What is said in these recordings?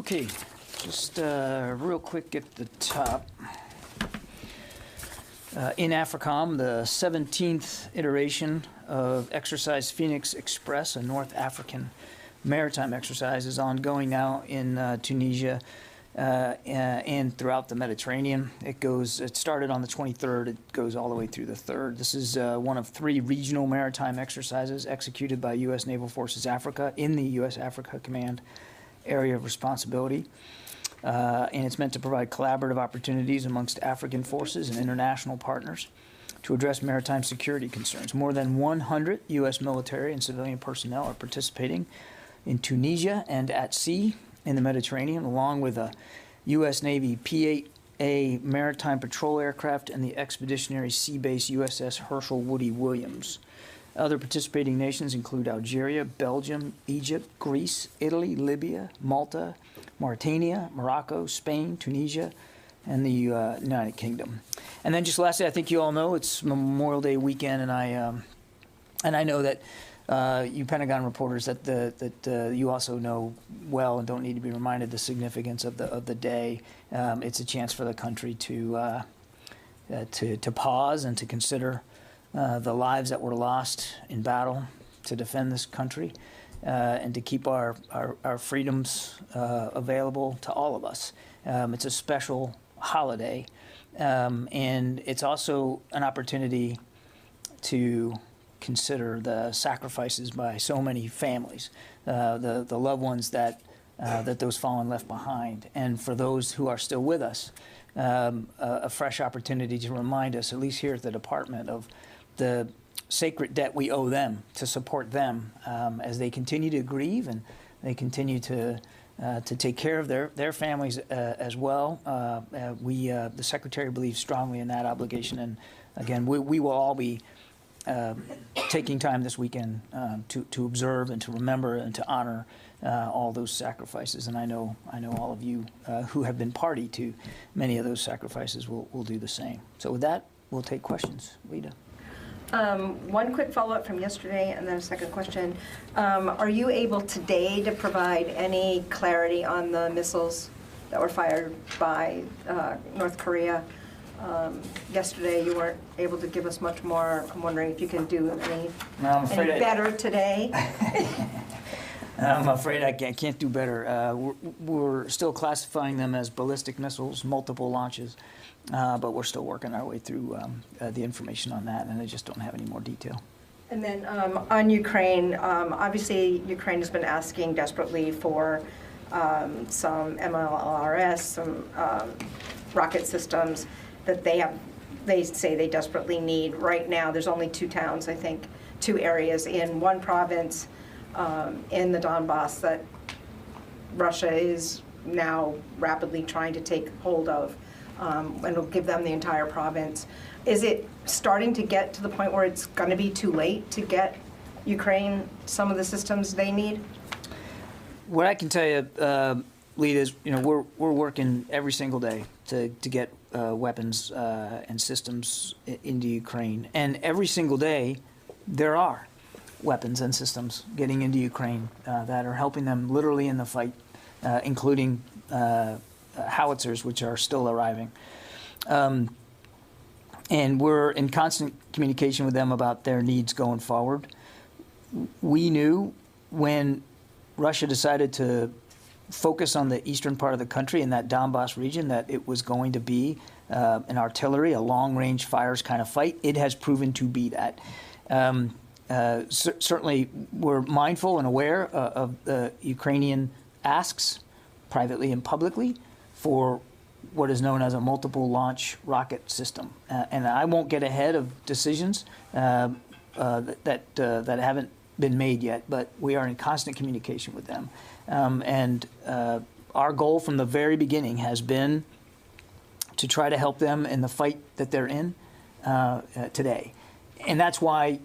Okay, just real quick at the top. In AFRICOM, the 17th iteration of Exercise Phoenix Express, a North African maritime exercise, is ongoing now in Tunisia and throughout the Mediterranean. It started on the 23rd. It goes all the way through the 3rd. This is one of 3 regional maritime exercises executed by U.S. Naval Forces Africa in the U.S. Africa Command area of responsibility. And it's meant to provide collaborative opportunities amongst African forces and international partners to address maritime security concerns. More than 100 U.S. military and civilian personnel are participating in Tunisia and at sea in the Mediterranean, along with a U.S. Navy P-8A maritime patrol aircraft and the expeditionary sea base USS Herschel Woody Williams. Other participating nations include Algeria, Belgium, Egypt, Greece, Italy, Libya, Malta, Mauritania, Morocco, Spain, Tunisia, and the United Kingdom. And then just lastly, I think you all know it's Memorial Day weekend, and I know that you Pentagon reporters that you also know well and don't need to be reminded the significance of the day. It's a chance for the country to pause and to consider the lives that were lost in battle to defend this country, and to keep our freedoms available to all of us. It's a special holiday, and it's also an opportunity to consider the sacrifices by so many families, the loved ones that those fallen left behind, and for those who are still with us, a fresh opportunity to remind us, at least here at the Department, of the sacred debt we owe them to support them as they continue to grieve and they continue to take care of their families as well. The Secretary believes strongly in that obligation, and again, we will all be taking time this weekend to observe and to remember and to honor all those sacrifices. And I know all of you who have been party to many of those sacrifices will do the same. So with that, we'll take questions. Lita. One quick follow-up from yesterday, and then a second question. Are you able today to provide any clarity on the missiles that were fired by North Korea? Yesterday you weren't able to give us much more. I'm wondering if you can do any better today. I'm afraid I can't do better. We're still classifying them as ballistic missiles, multiple launches, but we're still working our way through the information on that, and I just don't have any more detail. And then on Ukraine, obviously Ukraine has been asking desperately for some MLRS, some rocket systems that they say they desperately need. Right now there's only 2 towns, I think, 2 areas in one province in the Donbass that Russia is now rapidly trying to take hold of, and will give them the entire province. Is it starting to get to the point where it's going to be too late to get Ukraine some of the systems they need? What I can tell you, Lita, is we're working every single day to get weapons and systems into Ukraine, and every single day there are weapons and systems getting into Ukraine that are helping them literally in the fight, including howitzers, which are still arriving. And we're in constant communication with them about their needs going forward. We knew when Russia decided to focus on the eastern part of the country in that Donbass region that it was going to be an artillery, a long-range fires kind of fight. It has proven to be that. Certainly, we're mindful and aware of the Ukrainian asks, privately and publicly, for what is known as a multiple launch rocket system. And I won't get ahead of decisions that haven't been made yet, but we are in constant communication with them. And our goal from the very beginning has been to try to help them in the fight that they're in today. And that's why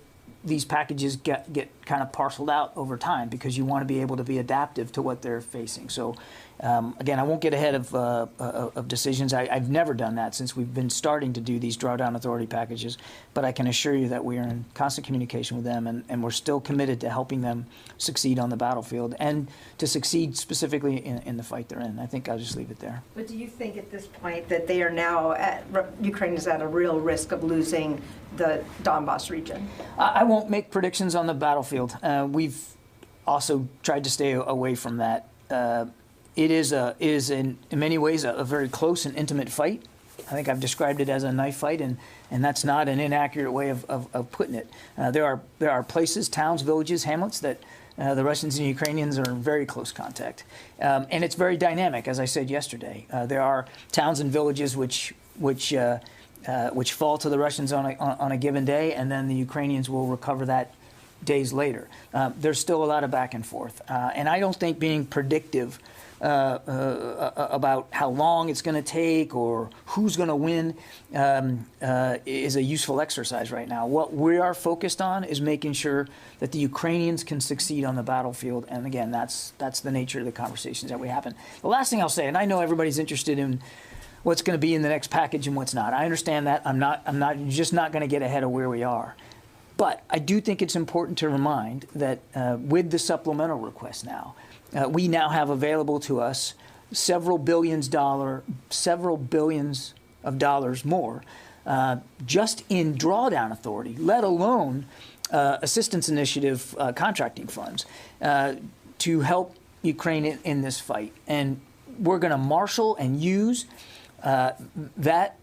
these packages get kind of parceled out over time because you want to be able to be adaptive to what they're facing. So again, I won't get ahead of decisions. I've never done that since we've been starting to do these drawdown authority packages, but I can assure you that we are in constant communication with them, and we're still committed to helping them succeed on the battlefield and to succeed specifically in the fight they're in. I think I'll just leave it there. But do you think at this point that they are now Ukraine is at a real risk of losing the Donbass region? I won't make predictions on the battlefield. We've also tried to stay away from that. It is in many ways a very close and intimate fight. I think I've described it as a knife fight, and that's not an inaccurate way of putting it. There are places, towns, villages, hamlets that the Russians and Ukrainians are in very close contact, and it's very dynamic. As I said yesterday, there are towns and villages which fall to the Russians on a given day, and then the Ukrainians will recover that days later. There's still a lot of back and forth, and I don't think being predictive about how long it's going to take or who's going to win is a useful exercise right now. What we are focused on is making sure that the Ukrainians can succeed on the battlefield, and again, that's the nature of the conversations that we have. The last thing I'll say, and I know everybody's interested in what's going to be in the next package and what's not. I understand that. I'm just not going to get ahead of where we are. But I do think it's important to remind that with the supplemental request now, we now have available to us several billions of dollars more just in drawdown authority, let alone assistance initiative contracting funds to help Ukraine in this fight. And we're going to marshal and use that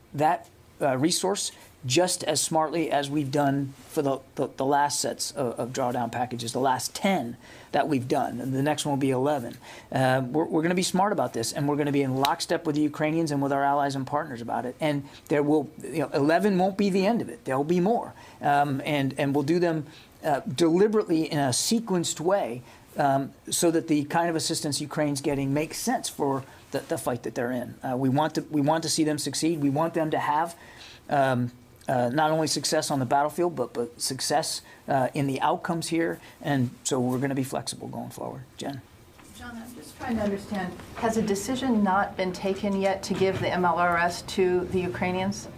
resource just as smartly as we've done for the last sets of drawdown packages, the last 10 that we've done, and the next one will be 11. We're going to be smart about this, and we're going to be in lockstep with the Ukrainians and with our allies and partners about it. And there will, 11 won't be the end of it. There will be more, and we'll do them deliberately in a sequenced way, so that the kind of assistance Ukraine's getting makes sense for the fight that they're in. We want to see them succeed. We want them to have not only success on the battlefield, but success in the outcomes here. And so we're going to be flexible going forward. Jen? John, I'm just trying to understand, has a decision not been taken yet to give the MLRS to the Ukrainians?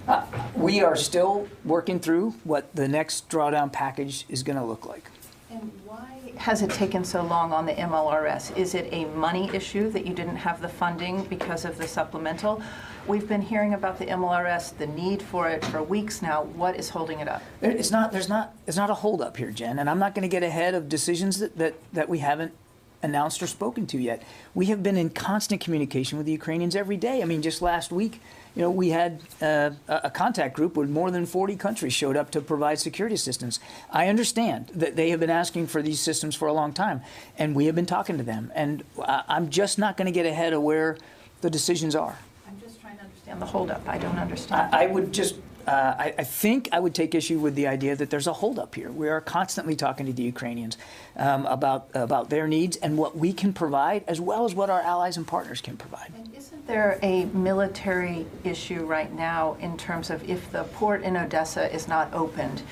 We are still working through what the next drawdown package is going to look like. And why has it taken so long on the MLRS? Is it a money issue that you didn't have the funding because of the supplemental? We've been hearing about the MLRS, the need for it for weeks now. What is holding it up? It's not a holdup here, Jen, and I'm not going to get ahead of decisions that we haven't announced or spoken to yet. We have been in constant communication with the Ukrainians every day. I mean, just last week, we had a contact group with more than 40 countries showed up to provide security assistance. I understand that they have been asking for these systems for a long time, and we have been talking to them. And I'm just not going to get ahead of where the decisions are. I'm just trying to understand the holdup. I don't understand. I would just I think I would take issue with the idea that there's a holdup here. We are constantly talking to the Ukrainians about their needs and what we can provide, as well as what our allies and partners can provide. And isn't there a military issue right now in terms of if the port in Odessa is not opened?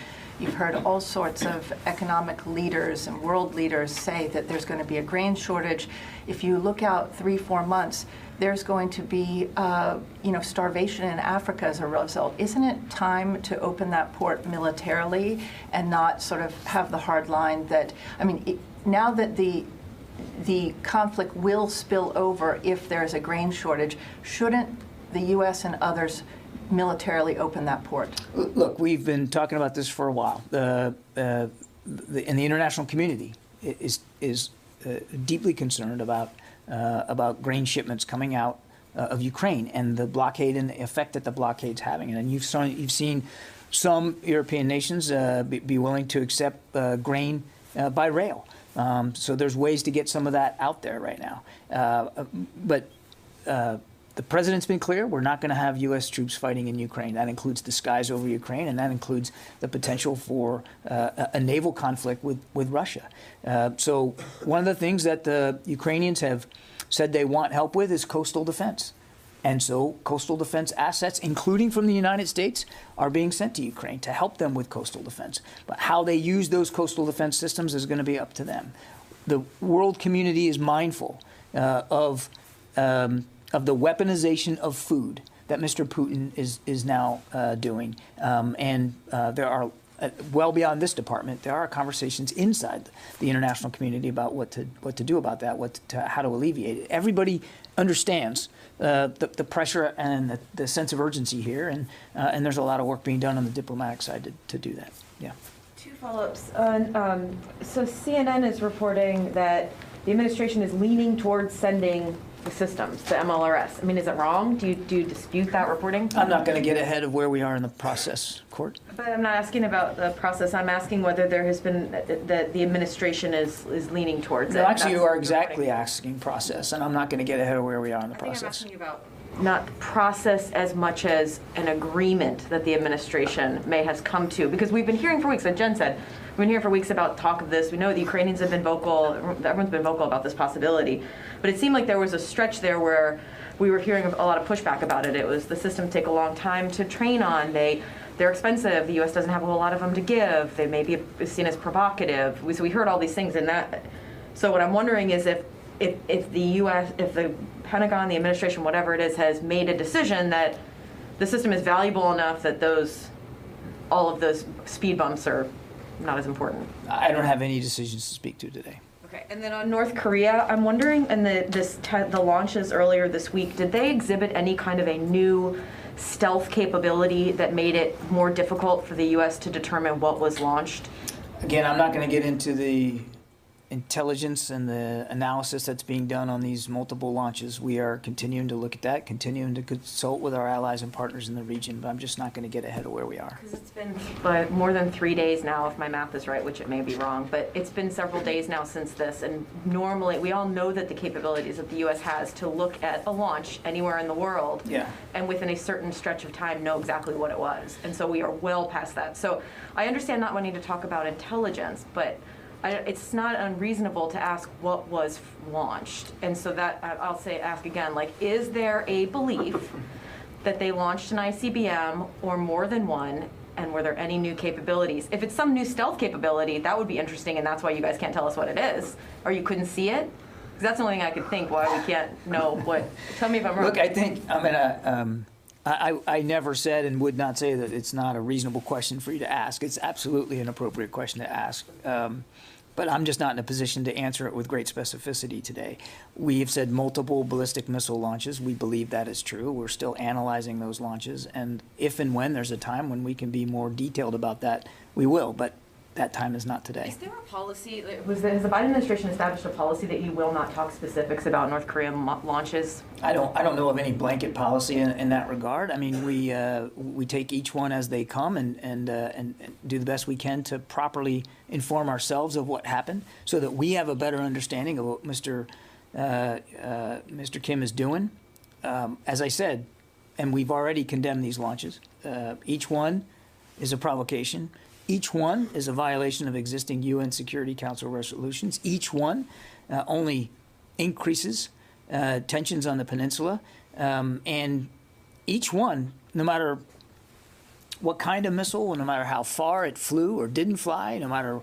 You've heard all sorts of economic leaders and world leaders say that there's going to be a grain shortage. If you look out 3-4 months, there's going to be, starvation in Africa as a result. Isn't it time to open that port militarily and not sort of have the hard line that, now that the conflict will spill over if there's a grain shortage, shouldn't the U.S. and others militarily open that port? Look, we've been talking about this for a while. And the international community is deeply concerned about grain shipments coming out of Ukraine and the blockade and the effect that the blockade's having. And you've seen some European nations be willing to accept grain by rail. So there's ways to get some of that out there right now. But the president's been clear, we're not going to have U.S. troops fighting in Ukraine. That includes the skies over Ukraine, and that includes the potential for a naval conflict with Russia. So one of the things that the Ukrainians have said they want help with is coastal defense. And so coastal defense assets, including from the United States, are being sent to Ukraine to help them with coastal defense. But how they use those coastal defense systems is going to be up to them. The world community is mindful of the weaponization of food that Mr. Putin is now doing. And there are, well beyond this department, there are conversations inside the international community about what to do about that, how to alleviate it. Everybody understands the pressure and the sense of urgency here, and there's a lot of work being done on the diplomatic side to do that. Yeah. Two follow-ups. So CNN is reporting that the administration is leaning towards sending the systems, the MLRS. I mean, is it wrong? Do you dispute that reporting? I'm not going to get ahead of where we are in the process, Court. But I'm not asking about the process. I'm asking whether there has been, that the administration is leaning towards it. No, actually, you are That's exactly asking process, and I'm not going to get ahead of where we are in the I think I'm process. asking you about not the process as much as an agreement that the administration may has come to. Because we've been hearing for weeks, like Jen said, we've been hearing for weeks about talk of this. We know the Ukrainians have been vocal, everyone's been vocal about this possibility. But it seemed like there was a stretch there where we were hearing a lot of pushback about it. It was the system take a long time to train on. They're expensive. The U.S. doesn't have a whole lot of them to give. They may be seen as provocative. So we heard all these things in that. So what I'm wondering is if the U.S., if the Pentagon, the administration, whatever it is, has made a decision that the system is valuable enough that all of those speed bumps are not as important. I don't have any decisions to speak to today. Okay, and then on North Korea, I'm wondering, and the launches earlier this week, did they exhibit any kind of a new stealth capability that made it more difficult for the U.S. to determine what was launched? Again, I'm not going to get into the intelligence and the analysis that's being done on these multiple launches. We are continuing to look at that, continuing to consult with our allies and partners in the region, but I'm just not going to get ahead of where we are. Because it's been more than 3 days now, if my math is right, which it may be wrong, but it's been several days now since this, and normally we all know that the capabilities that the U.S. has to look at a launch anywhere in the world, and within a certain stretch of time know exactly what it was. And so we are well past that. So I understand not wanting to talk about intelligence, but it's not unreasonable to ask what was launched. And so that, ask again, like, is there a belief that they launched an ICBM or more than one, and were there any new capabilities? If it's some new stealth capability, that would be interesting, and that's why you guys can't tell us what it is, or you couldn't see it? Because that's the only thing I could think why we can't know what. Tell me if I'm wrong. Look, I think I never said and would not say that it's not a reasonable question for you to ask. It's absolutely an appropriate question to ask. But I'm just not in a position to answer it with great specificity today. We have said multiple ballistic missile launches. We believe that is true. We're still analyzing those launches. And if and when there's a time when we can be more detailed about that, we will. But that time is not today. Is there a policy, has the Biden administration established a policy that you will not talk specifics about North Korean launches? I don't know of any blanket policy in that regard. I mean, we take each one as they come and do the best we can to properly inform ourselves of what happened, so that we have a better understanding of what Mr. Kim is doing. As I said, and we've already condemned these launches. Each one is a provocation. Each one is a violation of existing UN Security Council resolutions. Each one only increases tensions on the peninsula. And each one, no matter what kind of missile, no matter how far it flew or didn't fly, no matter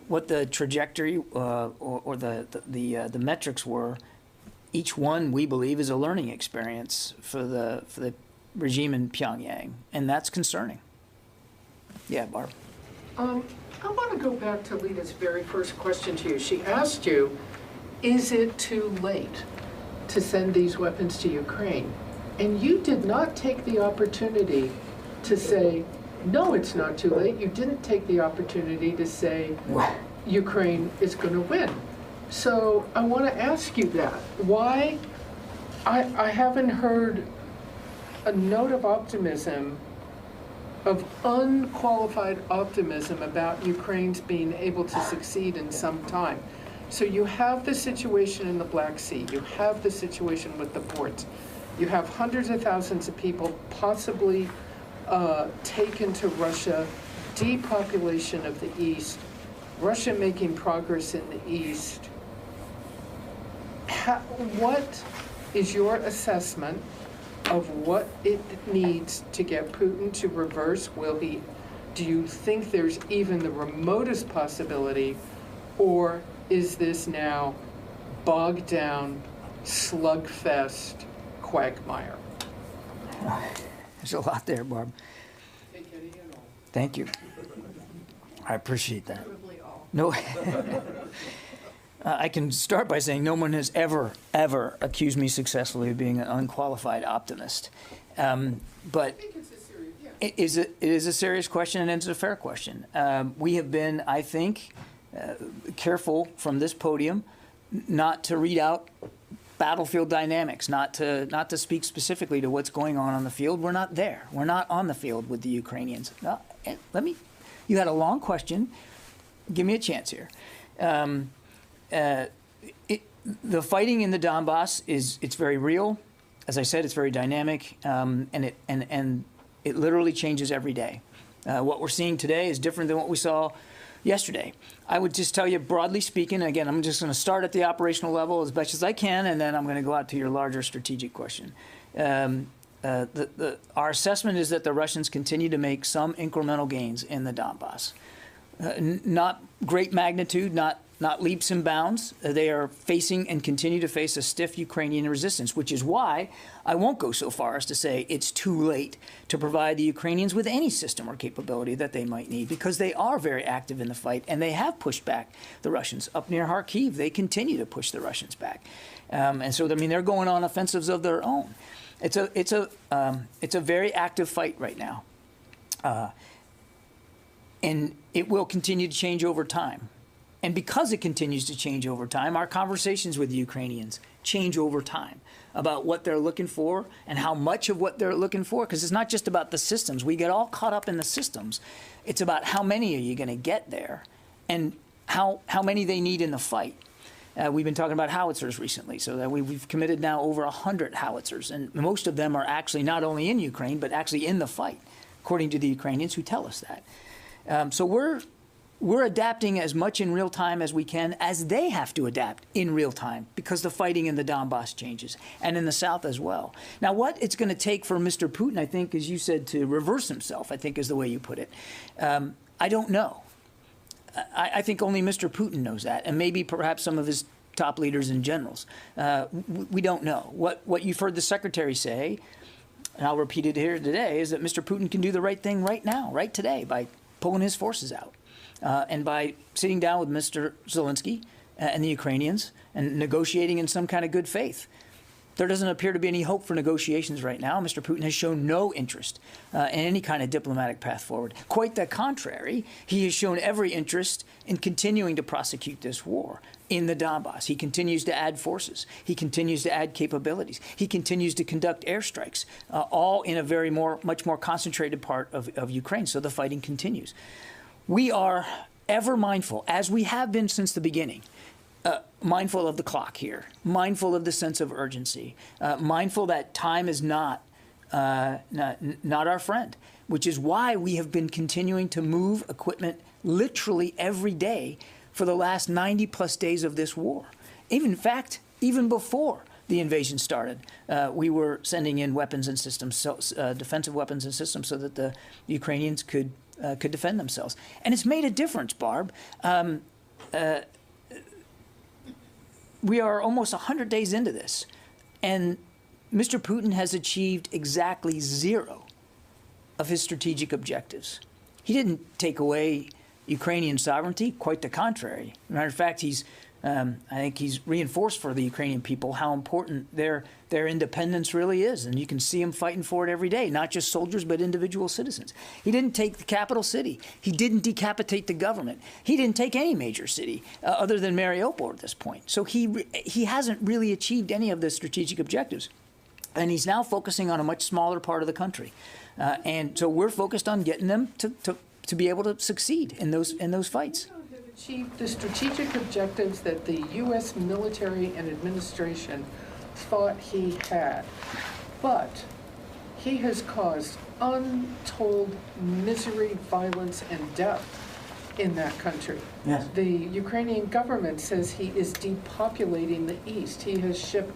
what the trajectory or the metrics were, each one, we believe, is a learning experience for the regime in Pyongyang. And that's concerning. Yeah, Barb. I want to go back to Lita's very first question to you. She asked you, is it too late to send these weapons to Ukraine? And you did not take the opportunity to say, no, it's not too late. You didn't take the opportunity to say Ukraine is going to win. So I want to ask you that. Why? I haven't heard a note of optimism, of unqualified optimism about Ukraine's being able to succeed in some time. So you have the situation in the Black Sea, you have the situation with the ports, you have hundreds of thousands of people possibly taken to Russia, depopulation of the East, Russia making progress in the East. What is your assessment of what it needs to get Putin to reverse? Do you think there's even the remotest possibility, or is this now bogged down slugfest quagmire? There's a lot there, Barb. Thank you. I appreciate that. No, I can start by saying no one has ever accused me successfully of being an unqualified optimist. But it is a serious question, and it's a fair question. We have been, I think, careful from this podium not to read out battlefield dynamics, not to speak specifically to what's going on the field. We're not there. We're not on the field with the Ukrainians. No, you had a long question. Give me a chance here. The fighting in the Donbass it's very real. As I said, it's very dynamic, and it literally changes every day. What we're seeing today is different than what we saw yesterday. I would just tell you, broadly speaking, again, I'm just going to start at the operational level as best as I can, and then I'm going to go out to your larger strategic question. Our assessment is that the Russians continue to make some incremental gains in the Donbass. Not great magnitude, not leaps and bounds. They are facing and continue to face a stiff Ukrainian resistance, which is why I won't go so far as to say it's too late to provide the Ukrainians with any system or capability that they might need, because they are very active in the fight, and they have pushed back the Russians. Up near Kharkiv, they continue to push the Russians back. And so, I mean, they're going on offensives of their own. It's a very active fight right now. And it will continue to change over time. And because it continues to change over time, our conversations with the Ukrainians change over time about what they're looking for and how much of what they're looking for, because it's not just about the systems. We get all caught up in the systems. It's about how many are you going to get there and how many they need in the fight. We've been talking about howitzers recently, so that we've committed now over 100 howitzers, and most of them are actually not only in Ukraine, but actually in the fight, according to the Ukrainians who tell us that. So we're adapting as much in real time as we can, as they have to adapt in real time, because the fighting in the Donbass changes, and in the south as well. Now, what it's going to take for Mr. Putin, I think, as you said, to reverse himself, I think is the way you put it. I don't know. I think only Mr. Putin knows that, and maybe perhaps some of his top leaders and generals. We don't know. What you've heard the secretary say, and I'll repeat it here today, is that Mr. Putin can do the right thing right now, right today, by pulling his forces out. And by sitting down with Mr. Zelensky and the Ukrainians and negotiating in some kind of good faith. There doesn't appear to be any hope for negotiations right now. Mr. Putin has shown no interest in any kind of diplomatic path forward. Quite the contrary, he has shown every interest in continuing to prosecute this war in the Donbass. He continues to add forces. He continues to add capabilities. He continues to conduct airstrikes, all in a much more concentrated part of Ukraine. So the fighting continues. We are ever mindful, as we have been since the beginning, mindful of the clock here, mindful of the sense of urgency, mindful that time is not our friend, which is why we have been continuing to move equipment literally every day for the last 90-plus days of this war. In fact, even before the invasion started, we were sending in weapons and systems, defensive weapons and systems, so that the Ukrainians could defend themselves. And it's made a difference, Barb. We are almost 100 days into this, and Mr. Putin has achieved exactly zero of his strategic objectives. He didn't take away Ukrainian sovereignty, quite the contrary. Matter of fact, I think he's reinforced for the Ukrainian people how important their independence really is. And you can see them fighting for it every day, not just soldiers, but individual citizens. He didn't take the capital city. He didn't decapitate the government. He didn't take any major city other than Mariupol at this point. So he hasn't really achieved any of the strategic objectives. And he's now focusing on a much smaller part of the country. And so we're focused on getting them to be able to succeed in those fights. Achieve the strategic objectives that the U.S. military and administration thought he had. But he has caused untold misery, violence, and death in that country. Yes. The Ukrainian government says he is depopulating the east. He has shipped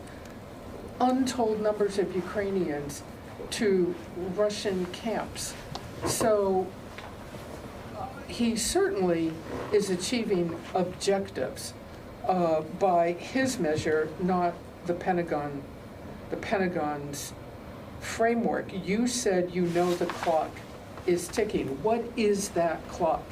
untold numbers of Ukrainians to Russian camps. So he certainly is achieving objectives by his measure, not the Pentagon's framework. You said you know the clock is ticking. What is that clock?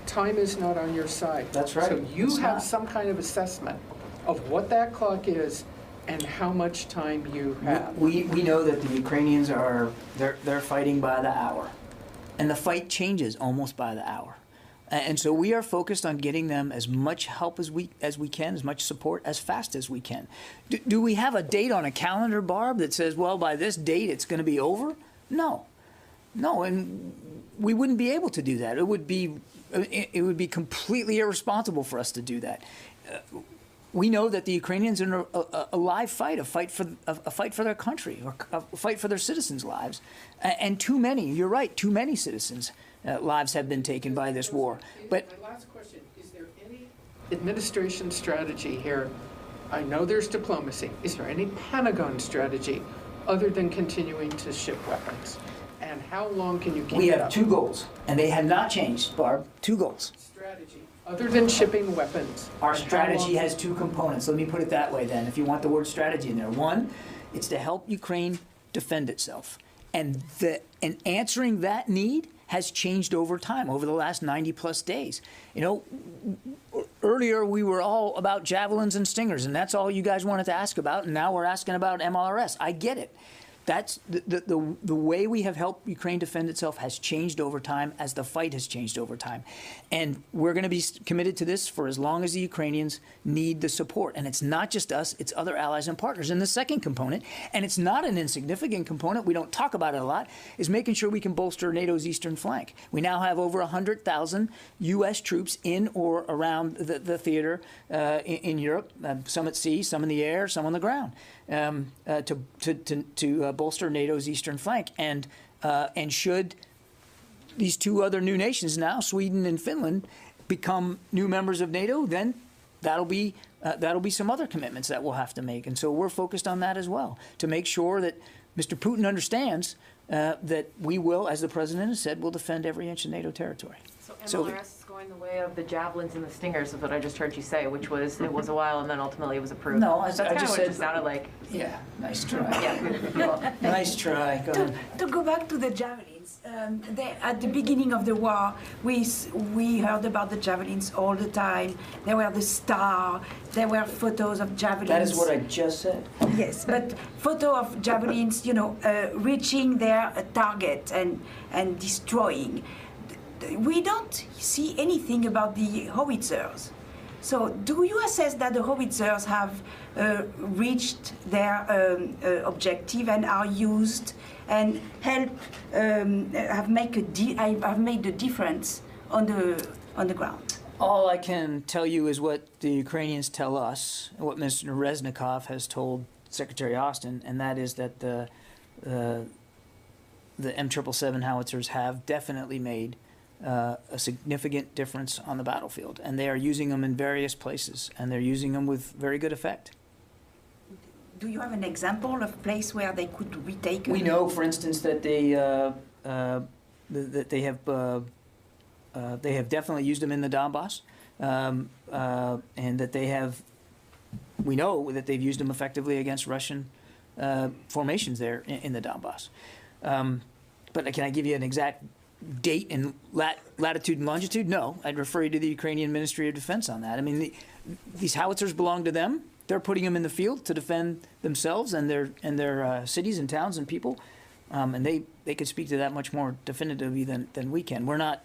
Time is not on your side. That's right. So you It's have not. some kind of assessment of what that clock is and how much time you have. We know that the Ukrainians they're fighting by the hour, and the fight changes almost by the hour. And so we are focused on getting them as much help as we can, as much support as fast as we can. Do we have a date on a calendar, Barb, that says, well, by this date it's going to be over? No, and we wouldn't be able to do that. It would be completely irresponsible for us to do that. We know that the Ukrainians are in a live fight, a fight for their country, or a fight for their citizens' lives, and too many. You're right. Too many citizens' lives have been taken by this war. But my last question: is there any administration strategy here? I know there's diplomacy. Is there any Pentagon strategy other than continuing to ship weapons? And how long can you keep we it have up? 2 goals, and they have not changed, Barb. 2 goals. Strategy other than shipping weapons. Our And how strategy long- has 2 components. Let me put it that way then, if you want the word strategy in there. One, it's to help Ukraine defend itself. And answering that need has changed over time, over the last 90-plus days. You know, earlier we were all about javelins and stingers, and that's all you guys wanted to ask about, and now we're asking about MLRS. I get it. That's the way we have helped Ukraine defend itself has changed over time as the fight has changed over time. And we're going to be committed to this for as long as the Ukrainians need the support. And it's not just us, it's other allies and partners. And the second component, and it's not an insignificant component, we don't talk about it a lot, is making sure we can bolster NATO's eastern flank. We now have over 100,000 U.S. troops in or around the theater in Europe, some at sea, some in the air, some on the ground. To bolster NATO's eastern flank, and should these 2 other new nations now, Sweden and Finland, become new members of NATO, then that'll be some other commitments that we'll have to make, and so we're focused on that as well to make sure that Mr. Putin understands that we will, as the president has said, will defend every inch of NATO territory. So MLRS is going the way of the javelins and the stingers, is what I just heard you say, which was it was a while and then ultimately it was approved. No, That's I kind of just what said. it just sounded like. Yeah, nice try. Yeah. Nice try. Go ahead. To go back to the javelins, at the beginning of the war, we heard about the javelins all the time. They were the star. There were photos of javelins. That is what I just said. Yes, but photo of javelins, reaching their target and destroying. We don't see anything about the howitzers. So do you assess that the howitzers have reached their objective and are used and have made the difference on the ground? All I can tell you is what the Ukrainians tell us, and what Mr. Reznikov has told Secretary Austin, and that is that the M777 howitzers have definitely made a significant difference on the battlefield, and they are using them in various places, and they're using them with very good effect. Do you have an example of a place where they could retake? We know, for instance, that they have definitely used them in the Donbass, and that they have. We know that they've used them effectively against Russian formations there in the Donbass. But can I give you an exact date and latitude and longitude? No, I'd refer you to the Ukrainian Ministry of Defense on that. I mean, these howitzers belong to them. They're putting them in the field to defend themselves and their cities and towns and people, and they could speak to that much more definitively than we can. We're not,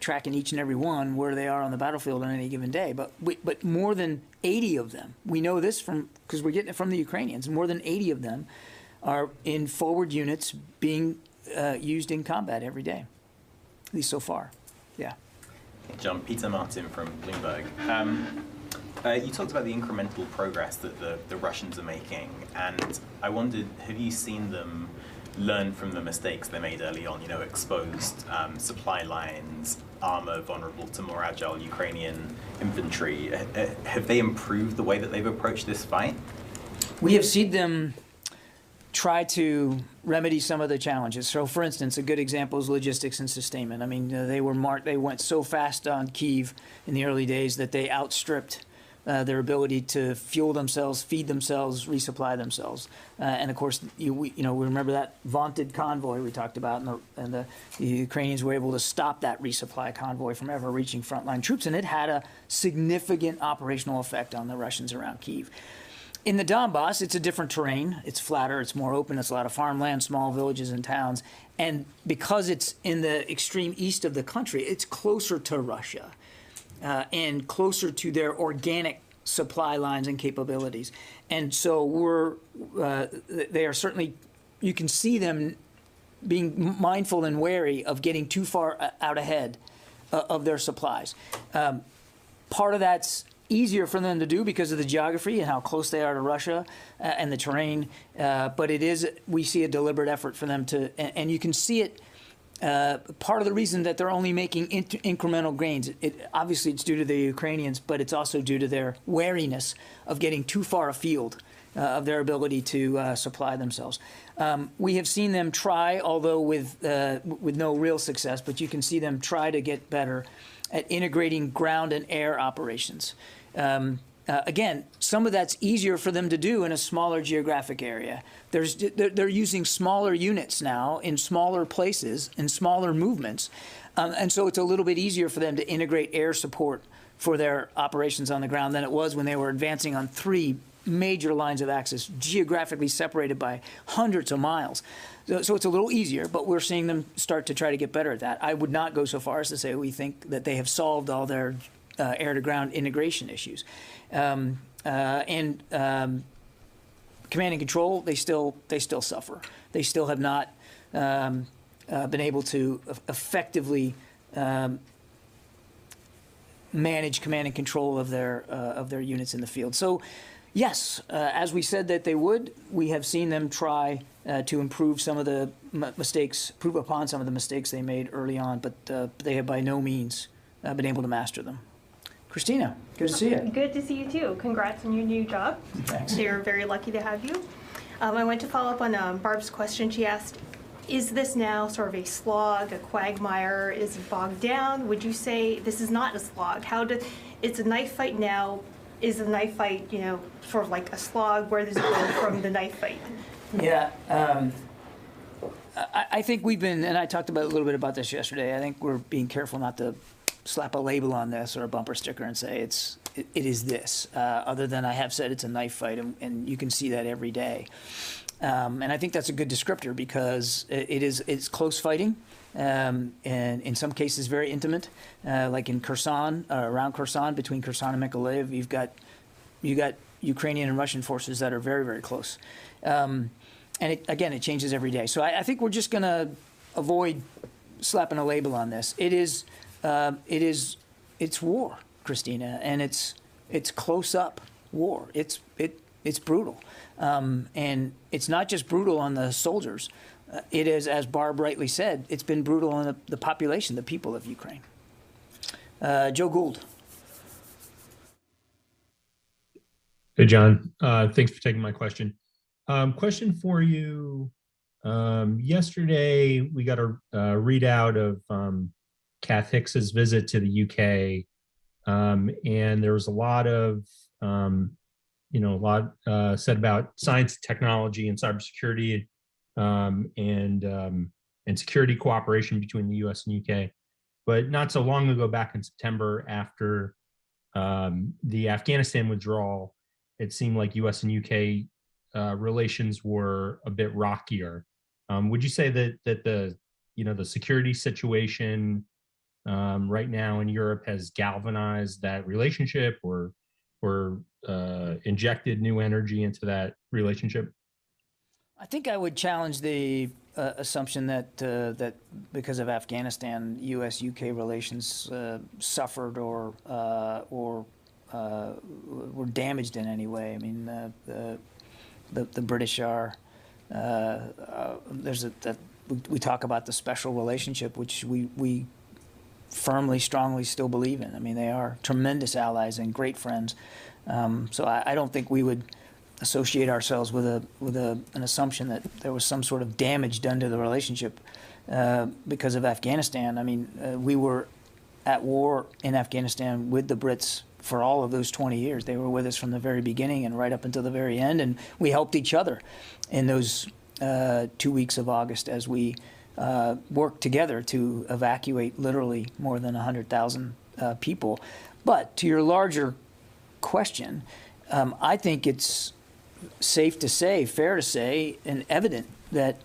tracking each and every one where they are on the battlefield on any given day. But more than 80 of them, we know this because we're getting it from the Ukrainians. More than 80 of them are in forward units being used in combat every day, at least so far. Yeah. John, Peter Martin from Bloomberg. You talked about the incremental progress that the Russians are making, and I wondered, have you seen them learn from the mistakes they made early on, exposed supply lines, armor vulnerable to more agile Ukrainian infantry? Have they improved the way that they've approached this fight? We have seen them try to remedy some of the challenges. So, for instance, a good example is logistics and sustainment. I mean, they went so fast on Kyiv in the early days that they outstripped their ability to fuel themselves, feed themselves, resupply themselves. And of course, we remember that vaunted convoy we talked about, and the Ukrainians were able to stop that resupply convoy from ever reaching frontline troops, and it had a significant operational effect on the Russians around Kyiv. In the Donbass, it's a different terrain. It's flatter, it's more open, it's a lot of farmland, small villages and towns. And because it's in the extreme east of the country, it's closer to Russia and closer to their organic supply lines and capabilities. And so they are certainly, you can see them being mindful and wary of getting too far out ahead of their supplies. Part of that's easier for them to do because of the geography and how close they are to Russia and the terrain. But we see a deliberate effort for them to, and you can see it. Part of the reason that they're only making incremental gains, obviously it's due to the Ukrainians, but it's also due to their wariness of getting too far afield of their ability to supply themselves. We have seen them try, although with no real success, but you can see them try to get better at integrating ground and air operations. Again, some of that's easier for them to do in a smaller geographic area. They're using smaller units now in smaller places, in smaller movements. And so it's a little bit easier for them to integrate air support for their operations on the ground than it was when they were advancing on 3 major lines of access, geographically separated by hundreds of miles. So it's a little easier, but we're seeing them start to try to get better at that. I would not go so far as to say we think that they have solved all their air-to-ground integration issues. Command and control, they still suffer. They still have not been able to effectively manage command and control of their units in the field. So, yes, as we said that they would, we have seen them try to improve some of the mistakes, improve upon some of the mistakes they made early on, but they have by no means been able to master them. Christina, good to see you. Good to see you too. Congrats on your new job. Thanks. They're very lucky to have you. I want to follow up on Barb's question. She asked, is this now sort of a slog, a quagmire? Is it bogged down? Would you say this is not a slog? It's a knife fight now. Is the knife fight, sort of like a slog? Where does it go from the knife fight? Yeah. I think we've been, and I talked a little bit about this yesterday, I think we're being careful not to slap a label on this or a bumper sticker and say it is this, other than I have said it's a knife fight, and you can see that every day. And I think that's a good descriptor because it's close fighting, and in some cases very intimate, like in Kherson, around Kherson, between Kherson and Mykolaiv, you got Ukrainian and Russian forces that are very, very close. And it changes every day. So I think we're just going to avoid slapping a label on this. It's war, Christina, and it's close up war. It's brutal, and it's not just brutal on the soldiers. It is, as Barb rightly said, it's been brutal on the population, the people of Ukraine. Joe Gould. Hey, John. Thanks for taking my question. Question for you. Yesterday, we got a readout of Kath Hicks's visit to the UK, and there was a lot said about science, technology, and cybersecurity, and security cooperation between the U.S. and UK. But not so long ago, back in September, after the Afghanistan withdrawal, it seemed like U.S. and UK relations were a bit rockier. Would you say that the security situation right now in Europe has galvanized that relationship or injected new energy into that relationship? I think I would challenge the assumption that because of Afghanistan, U.S.-UK relations suffered or were damaged in any way. I mean, the British are we talk about the special relationship, which we firmly, strongly still believe in. I mean, they are tremendous allies and great friends. So I don't think we would associate ourselves with an assumption that there was some sort of damage done to the relationship because of Afghanistan. I mean, we were at war in Afghanistan with the Brits for all of those 20 years. They were with us from the very beginning and right up until the very end, and we helped each other in those 2 weeks of August as we worked together to evacuate literally more than 100,000 people. But to your larger question, I think it's safe to say, fair to say, and evident that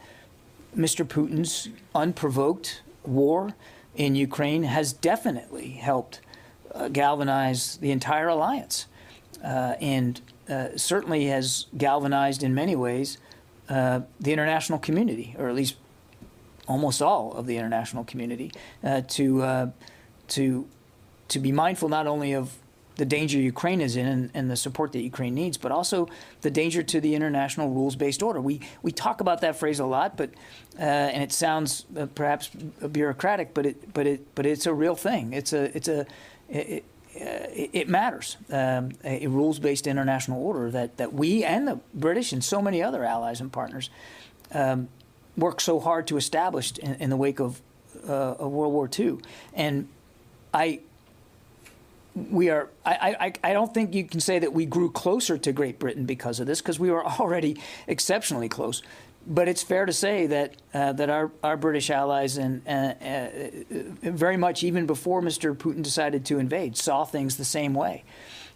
Mr. Putin's unprovoked war in Ukraine has definitely helped galvanize the entire alliance, and certainly has galvanized in many ways the international community, or at least almost all of the international community, to be mindful not only of the danger Ukraine is in and the support that Ukraine needs, but also the danger to the international rules-based order. We talk about that phrase a lot, but and it sounds perhaps bureaucratic, but it's a real thing. It matters. A rules-based international order that we and the British and so many other allies and partners worked so hard to establish in the wake of World War II. And I don't think you can say that we grew closer to Great Britain because of this, because we were already exceptionally close. But it's fair to say that our British allies and very much even before Mr. Putin decided to invade saw things the same way,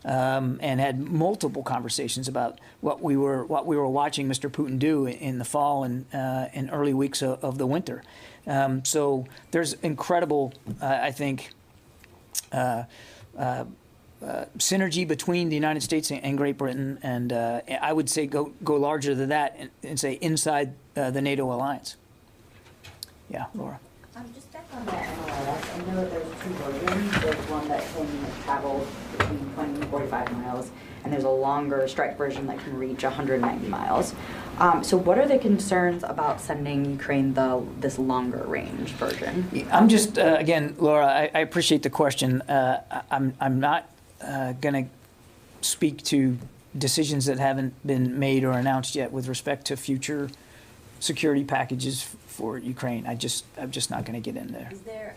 and had multiple conversations about what we were watching Mr. Putin do in the fall and early weeks of the winter. So there's incredible, I think, synergy between the United States and Great Britain, and I would say go larger than that and say inside the NATO alliance. Yeah, Laura. Just back on that MLS, I know that there's two versions. There's one that can travel between 20 and 45 miles, and there's a longer strike version that can reach 190 miles. So what are the concerns about sending Ukraine this longer range version? I'm just, again, Laura, I appreciate the question. I'm not going to speak to decisions that haven't been made or announced yet with respect to future security packages for Ukraine. I'm just not going to get in there. Is there,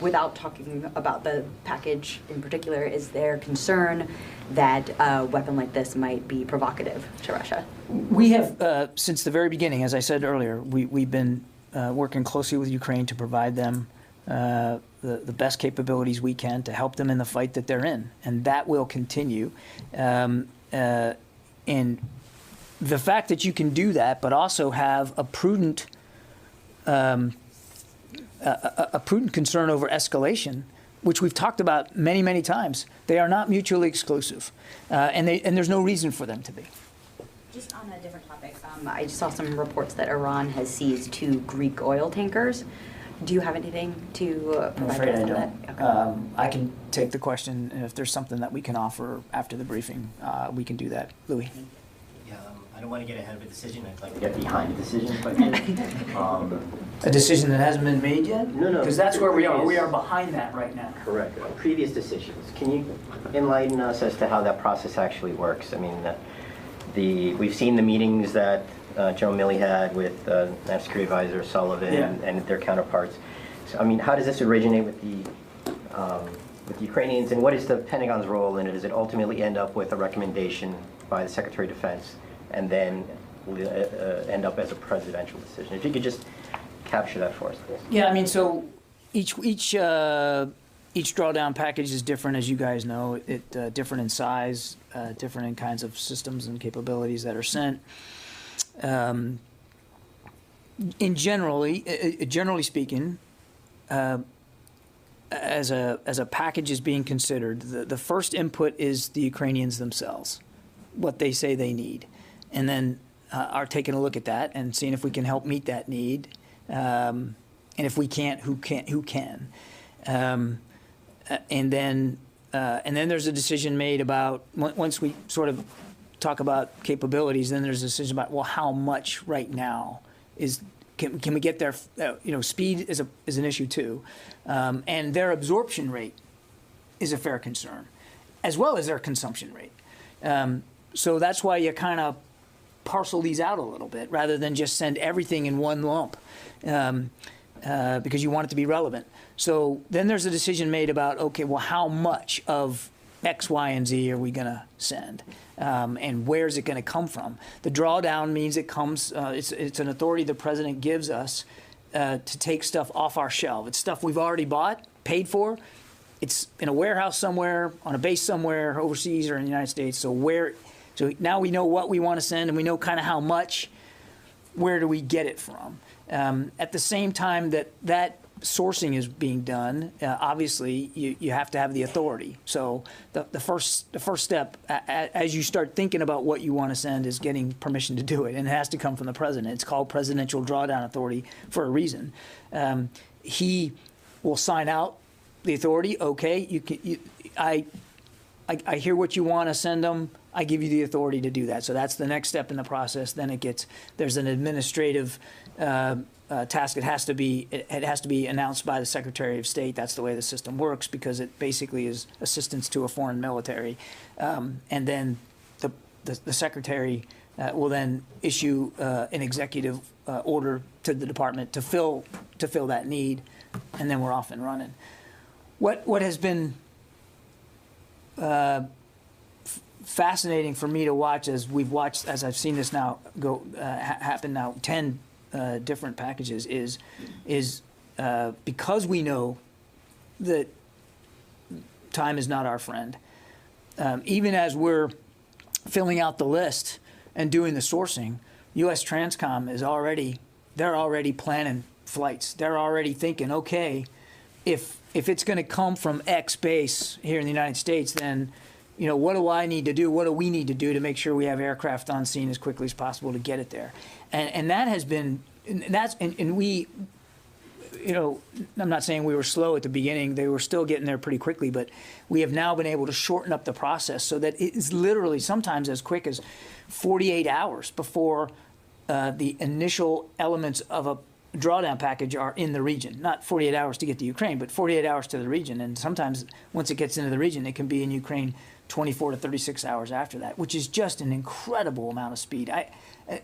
without talking about the package in particular, is there concern that a weapon like this might be provocative to Russia? We have, since the very beginning, as I said earlier, we've been working closely with Ukraine to provide them the best capabilities we can to help them in the fight that they're in, and that will continue. And the fact that you can do that, but also have a prudent concern over escalation, which we've talked about many, many times, they are not mutually exclusive, and there's no reason for them to be. Just on a different topic, I saw some reports that Iran has seized 2 Greek oil tankers. Do you have anything to provide? I'm afraid I on don't. that? Okay. I can take the question, and if there's something that we can offer after the briefing, we can do that. Louis. Yeah, I don't want to get ahead of a decision. I'd like to get behind a decision if I can. A decision that hasn't been made yet? No. Because that's where we are. We are behind that right now. Correct. Previous decisions. Can you enlighten us as to how that process actually works? I mean, we've seen the meetings that General Milley had with National Security Advisor Sullivan and their counterparts. So, I mean, how does this originate with the Ukrainians, and what is the Pentagon's role in it? Does it ultimately end up with a recommendation by the Secretary of Defense, and then end up as a presidential decision? If you could just capture that for us, please. Yeah, I mean, so each drawdown package is different, as you guys know. It different in size, different in kinds of systems and capabilities that are sent. Generally speaking, as a package is being considered, the first input is the Ukrainians themselves, what they say they need, and then are taking a look at that and seeing if we can help meet that need, and if we can't, who can, and then there's a decision made about, once we sort of talk about capabilities, then there's a decision about, well, how much right now can we get there? Speed is an issue too, and their absorption rate is a fair concern, as well as their consumption rate. so that's why you kind of parcel these out a little bit rather than just send everything in one lump, because you want it to be relevant. So then there's a decision made about, okay, well, how much of X, Y, and Z are we going to send, and where is it going to come from? The drawdown means it comes. It's an authority the president gives us to take stuff off our shelf. It's stuff we've already bought, paid for. It's in a warehouse somewhere, on a base somewhere, overseas or in the United States. So now we know what we want to send, and we know kind of how much. Where do we get it from? At the same time that sourcing is being done, obviously you have to have the authority. So the first step, as you start thinking about what you want to send, is getting permission to do it, and it has to come from the president. It's called Presidential Drawdown Authority for a reason. He will sign out the authority. Okay, I hear what you want to send them. I give you the authority to do that. So that's the next step in the process. Then there's an administrative task. It has to be announced by the Secretary of State. That's the way the system works, because it basically is assistance to a foreign military. And then the Secretary will then issue an executive order to the department to fill that need, and then we're off and running. What has been fascinating for me to watch as I've seen this now happen now 10 different packages is because we know that time is not our friend. Even as we're filling out the list and doing the sourcing, U.S. Transcom they're already planning flights. They're already thinking, okay, if it's going to come from X base here in the United States, then what do I need to do? What do we need to do to make sure we have aircraft on scene as quickly as possible to get it there? And that has been, and we, I'm not saying we were slow at the beginning. They were still getting there pretty quickly, but we have now been able to shorten up the process so that it is literally sometimes as quick as 48 hours before the initial elements of a drawdown package are in the region. Not 48 hours to get to Ukraine, but 48 hours to the region. And sometimes once it gets into the region, it can be in Ukraine 24 to 36 hours after that, which is just an incredible amount of speed.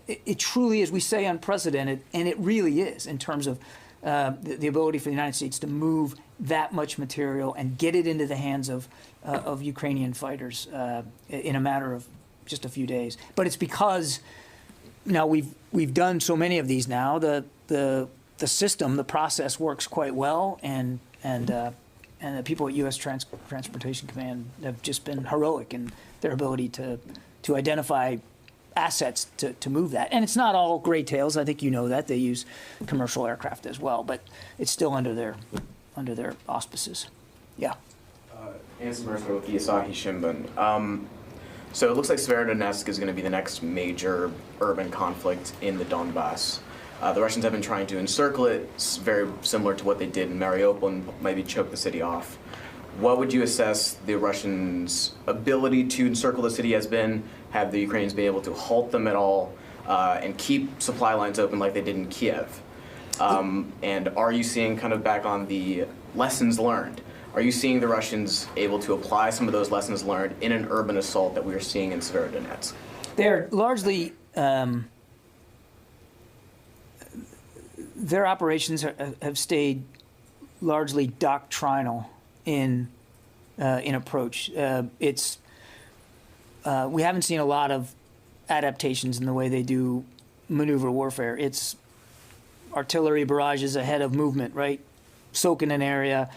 It truly is, we say, unprecedented, and it really is in terms of the ability for the United States to move that much material and get it into the hands of Ukrainian fighters in a matter of just a few days. But it's because now we've done so many of these now. The system, the process works quite well, and the people at U.S. Transportation Command have just been heroic in their ability to identify assets to move that. And it's not all gray tails. I think you know that. They use commercial aircraft as well, but it's still under their auspices. Yeah. Anson Murphy with the Asahi Shimbun. So it looks like Severodonetsk is going to be the next major urban conflict in the Donbass. The Russians have been trying to encircle it. It's very similar to what they did in Mariupol and maybe choke the city off. What would you assess the Russians' ability to encircle the city has been? Have the Ukrainians been able to halt them at all and keep supply lines open like they did in Kiev? And are you seeing, kind of back on the lessons learned, are you seeing the Russians able to apply some of those lessons learned in an urban assault that we are seeing in Severodonetsk? They're largely, their operations have stayed largely doctrinal in approach. We haven't seen a lot of adaptations in the way they do maneuver warfare. It's artillery barrages ahead of movement, right? Soak in an area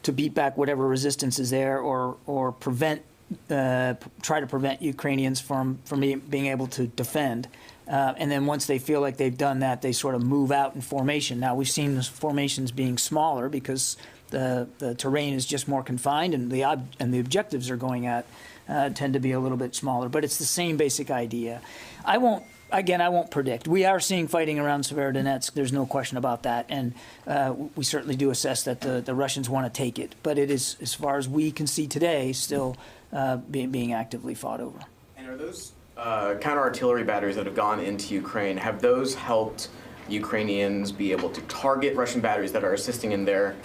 to beat back whatever resistance is there, or try to prevent Ukrainians from being able to defend. And then once they feel like they've done that, they sort of move out in formation. Now, we've seen the formations being smaller because the terrain is just more confined, and the objectives are going at tend to be a little bit smaller. But it's the same basic idea. I won't predict. We are seeing fighting around Severodonetsk. There's no question about that. And we certainly do assess that the Russians want to take it. But it is, as far as we can see today, still being actively fought over. And are those counter-artillery batteries that have gone into Ukraine, have those helped Ukrainians be able to target Russian batteries that are assisting in their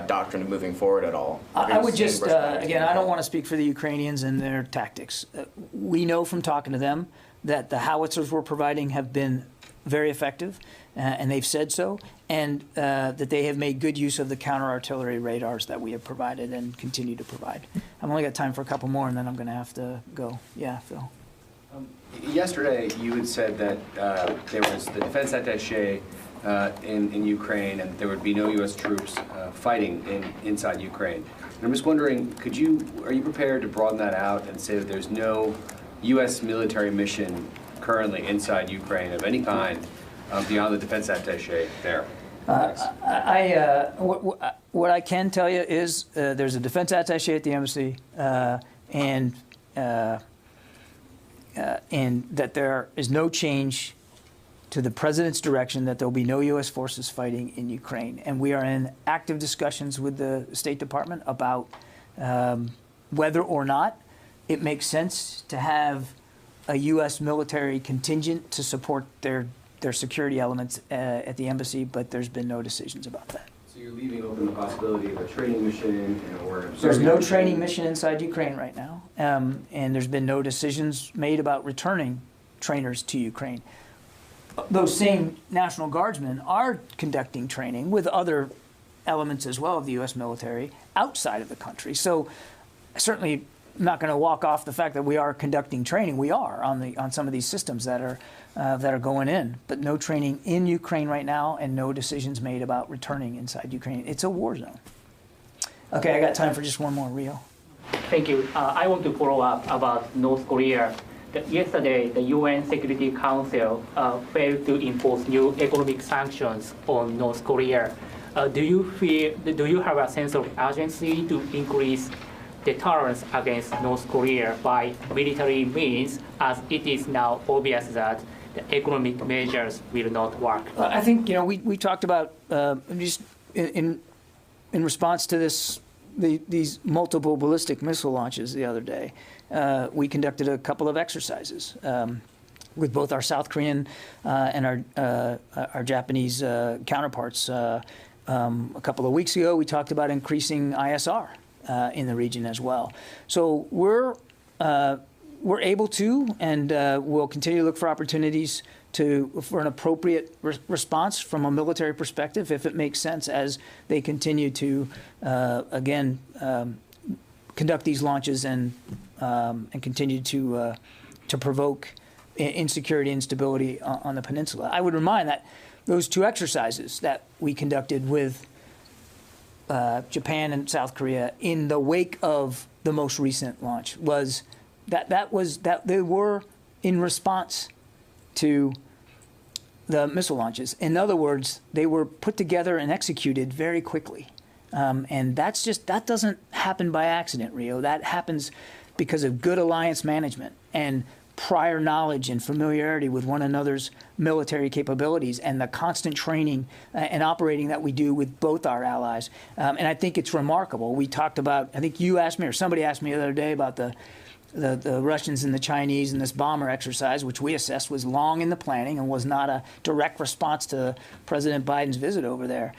doctrine of moving forward at all? I would just, again, I don't want to speak for the Ukrainians and their tactics. We know from talking to them that the howitzers we're providing have been very effective, and they've said so, and that they have made good use of the counter-artillery radars that we have provided and continue to provide. I've only got time for a couple more, and then I'm going to have to go. Yeah, Phil. Yesterday, you had said that there was the defense attaché in Ukraine, and there would be no U.S. troops fighting inside Ukraine. And I'm just wondering, are you prepared to broaden that out and say that there's no U.S. military mission currently inside Ukraine of any kind beyond the defense attaché there? What I can tell you is there's a defense attaché at the embassy, and that there is no change to the president's direction that there will be no U.S. forces fighting in Ukraine. And we are in active discussions with the State Department about whether or not it makes sense to have a U.S. military contingent to support their security elements at the embassy, but there's been no decisions about that. So you're leaving open the possibility of a training mission or there's no training mission inside Ukraine right now, and there's been no decisions made about returning trainers to Ukraine. Those same National Guardsmen are conducting training with other elements as well of the U.S. military outside of the country. So certainly not going to walk off the fact that we are conducting training. We are on some of these systems that are going in, but no training in Ukraine right now, and no decisions made about returning inside Ukraine. It's a war zone. Okay, I got time for just one more, Rio. Thank you. I want to follow up about North Korea. Yesterday, the UN Security Council failed to impose new economic sanctions on North Korea. Do you have a sense of urgency to increase deterrence against North Korea by military means, as it is now obvious that the economic measures will not work? I think we talked about just in response to these multiple ballistic missile launches the other day. We conducted a couple of exercises with both our South Korean and our Japanese counterparts. A couple of weeks ago, we talked about increasing ISR in the region as well. So we're able to, and we'll continue to look for opportunities for an appropriate response from a military perspective, if it makes sense, as they continue to again conduct these launches and continue to provoke insecurity and instability on the peninsula. I would remind that those two exercises that we conducted with Japan and South Korea in the wake of the most recent launch was that they were in response to the missile launches. In other words, they were put together and executed very quickly. And that doesn't happen by accident, Rio. That happens because of good alliance management and prior knowledge and familiarity with one another's military capabilities and the constant training and operating that we do with both our allies. And I think it's remarkable. We talked about, I think you asked me or somebody asked me the other day about the Russians and the Chinese and this bomber exercise, which we assessed was long in the planning and was not a direct response to President Biden's visit over there.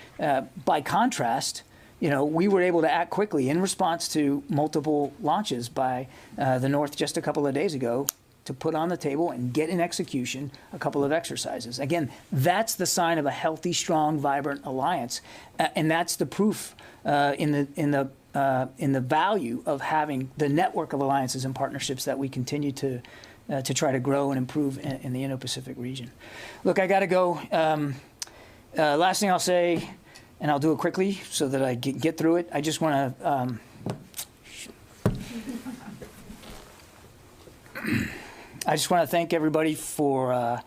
By contrast, we were able to act quickly in response to multiple launches by the North just a couple of days ago to put on the table and get in execution a couple of exercises. Again, that's the sign of a healthy, strong, vibrant alliance, and that's the proof in the value of having the network of alliances and partnerships that we continue to try to grow and improve in the Indo-Pacific region. Look, I got to go. Last thing I'll say, and I'll do it quickly so that I get through it. I just want to. I just want to thank everybody for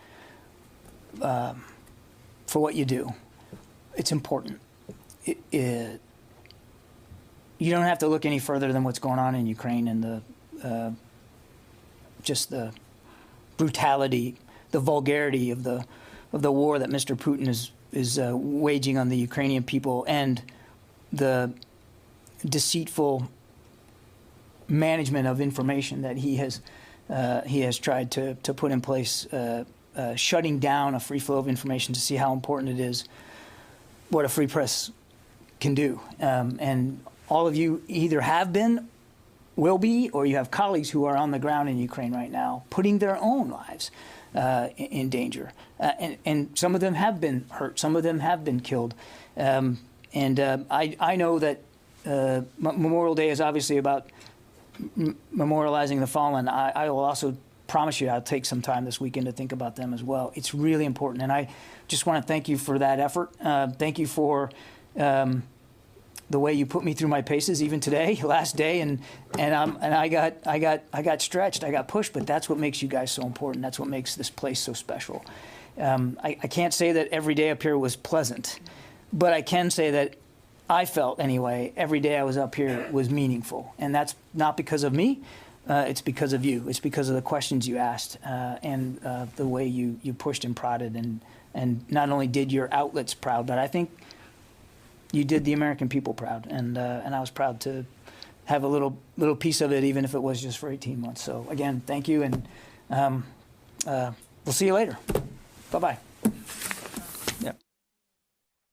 what you do. It's important. You don't have to look any further than what's going on in Ukraine and just the brutality, the vulgarity of the war that Mr. Putin is waging on the Ukrainian people, and the deceitful management of information that he has tried to put in place shutting down a free flow of information to see how important it is, what a free press can do. And all of you either have been, will be, or you have colleagues who are on the ground in Ukraine right now, putting their own lives in danger. And some of them have been hurt. Some of them have been killed. I know that Memorial Day is obviously about memorializing the fallen. I will also promise you I'll take some time this weekend to think about them as well. It's really important. And I just want to thank you for that effort. Thank you for the way you put me through my paces, even today, last day, and I got stretched, I got pushed, but that's what makes you guys so important. That's what makes this place so special. I can't say that every day up here was pleasant, but I can say that I felt anyway every day I was up here was meaningful, and that's not because of me. It's because of you. It's because of the questions you asked and the way you pushed and prodded, and not only did your outlets proud, but I think you did the American people proud, and I was proud to have a little piece of it, even if it was just for 18 months. So again, thank you, and we'll see you later. Bye-bye.